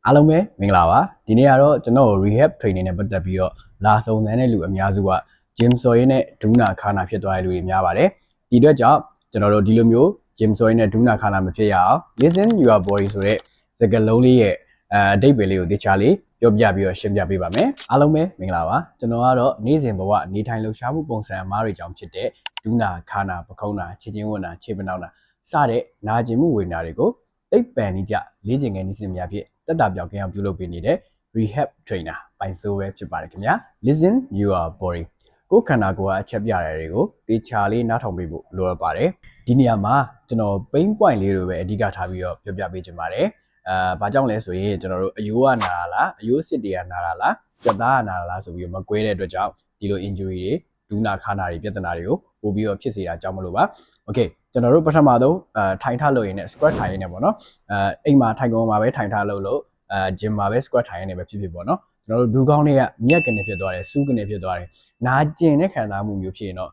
အားလုံးပဲမင်္ဂလာပါဒီနေ့ကတော့ကျွန်တော် rehab training နဲ့ပတ်သက်ပြီးတော့လာစုံစမ်းတဲ့လူအများစုက gym ဆော်ရင်းနဲ့ဒူးနာခါနာဖြစ်သွားတဲ့လူတွေများပါတယ်ဒီအတွက်ကြောင့်ကျွန်တော်တို့ဒီလိုမျိုး gym ဆော်ရင်းနဲ့ဒူးနာခါနာမဖြစ်ရအောင် listen your body ဆိုတဲ့စကားလုံးလေးရဲ့အဓိပ္ပာယ်လေးကိုတခြားလေးပြောပြပြီးတော့ရှင်းပြပေးပါမယ်အားလုံးပဲမင်္ဂလာပါကျွန်တော်ကတော့နေ့စဉ်ဘဝနေထိုင်လှုပ်ရှားမှုပုံစံအမားတွေကြောင့်ဖြစ်တဲ့ဒူးနာခါနာပခုံးနာခြေချင်းဝတ်နာခြေပနှောက်နာစတဲ့နာကျင်မှုဝေဒနာတွေကိုသိပ်ပန်နေကြလေ့ကျင့်ခန်းနည်းစနစ်များဖြင့်တက်တာပြောင်းကင်းအောင်ပြုလုပ်ပေးနေတဲ့ rehab trainer ပိုင်ဆိုးပဲဖြစ်ပါတယ်ခင်ဗျာ listen your body ကိုယ်ခန္ဓာကိုယ်ကအချက်ပြတဲ့တွေကိုတေချာလေးနားထောင်ပေးဖို့လိုအပ်ပါတယ်ဒီနေရာမှာကျွန်တော် pain point လေးတွေပဲအဓိကထားပြီးတော့ပြောပြပေးချင်ပါတယ်ဘာကြောင့်လဲဆိုရင်ကျွန်တော်တို့အယိုးကနာတာလားအယိုးစစ်တွေကနာတာလားကြွက်သားကနာတာလားဆိုပြီးတော့မကွဲတဲ့အတွက်ကြောင့်ဒီလို injury တွေဒူးနာခါနာတွေပြဿနာတွေကိုပို့ပြီးတော့ဖြစ်စေတာကြောင့်မလို့ပါ okay ကျွန်တော်တို့ပထမဆုံးထိုင်ထလို့ရင်းနဲ့ squat ထိုင်ရင်းနဲ့ပေါ့နော်အိမ်မှာထိုင်ကုန်မှာပဲထိုင်ထလို့gym မှာပဲ squat ထိုင်ရင်းနဲ့ပဲဖြစ်ပေါ့နော်ကျွန်တော်တို့ဒူးကောင်းတွေကမြက်ကနေဖြစ်သွားတယ်စူးကနေဖြစ်သွားတယ်နာကျင်တဲ့ခံစားမှုမျိုးဖြစ်ရင်တော့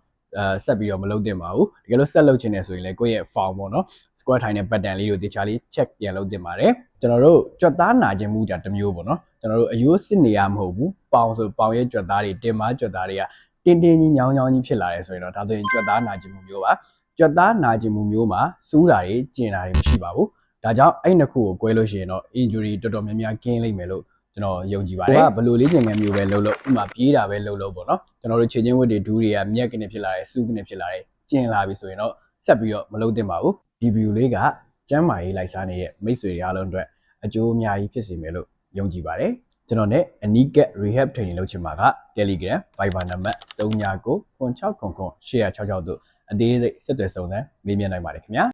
ဆက်ပြီးတော့မလုပ်သင့်ပါဘူးတကယ်လို့ဆက်လုပ်ချင်တယ်ဆိုရင်လည်းကိုယ့်ရဲ့ form ပေါ့နော် squat ထိုင်တဲ့ pattern လေးကိုတခြားလေး check ပြန်လုပ်သင့်ပါတယ်ကျွန်တော်တို့ကြွက်သားနာကျင်မှုကြတစ်မျိုးပေါ့နော်ကျွန်တော်တို့အယိုးစစ်နေရမဟုတ်ဘူးပေါင်ဆိုပေါင်ရဲ့ကြွက်သားတွေတင်မကြွက်သားတွေကတင်းတင်းကြီးညောင်းညောင်းကြီးဖြစ်လာတယ်ဆိုရင်တော့ဒါဆိုရင်ကြွက်သားနာကျင်မှုမျိုးပါကြွက်သားနာကျင်မှုမျိုးမှာစူးတာတွေကျင်တာတွေမရှိပါဘူးဒါကြောင့်အဲ့နှစ်ခုကို꿰လို့ရှိရင်တော့ injury တော်တော်များများကင်းလိမ့်မယ်လို့ကျွန်တော်ယုံကြည်ပါတယ်ဘယ်လိုလေ့ကျင့်ခန်းမျိုးပဲလုပ်ဥပမာပြေးတာပဲလုပ်ပေါ့နော်ကျွန်တော်တို့ခြေချင်းဝတ်တွေဒူးတွေကမြက်ကနေဖြစ်လာတယ်စူးကနေဖြစ်လာတယ်ကျင်လာပြီဆိုရင်တော့ဆက်ပြီးတော့မလုပ်သင့်ပါဘူးဒီဗီဒီယိုလေးကကျန်းမာရေးလိုက်စားနေတဲ့မိတ်ဆွေတွေအားလုံးအတွက်အကျိုးအများကြီးဖြစ်စေမယ်လို့ယုံကြည်ပါတယ်ကျွန်တော် ਨੇ အနီးကပ် rehab training လုပ်ချင်မှာက Telegram Viber နံပါတ်3996998666တို့အသေးစိတ်ဆက်သွယ်စုံစမ်းမေးမြန်းနိုင်ပါတယ်ခင်ဗျာ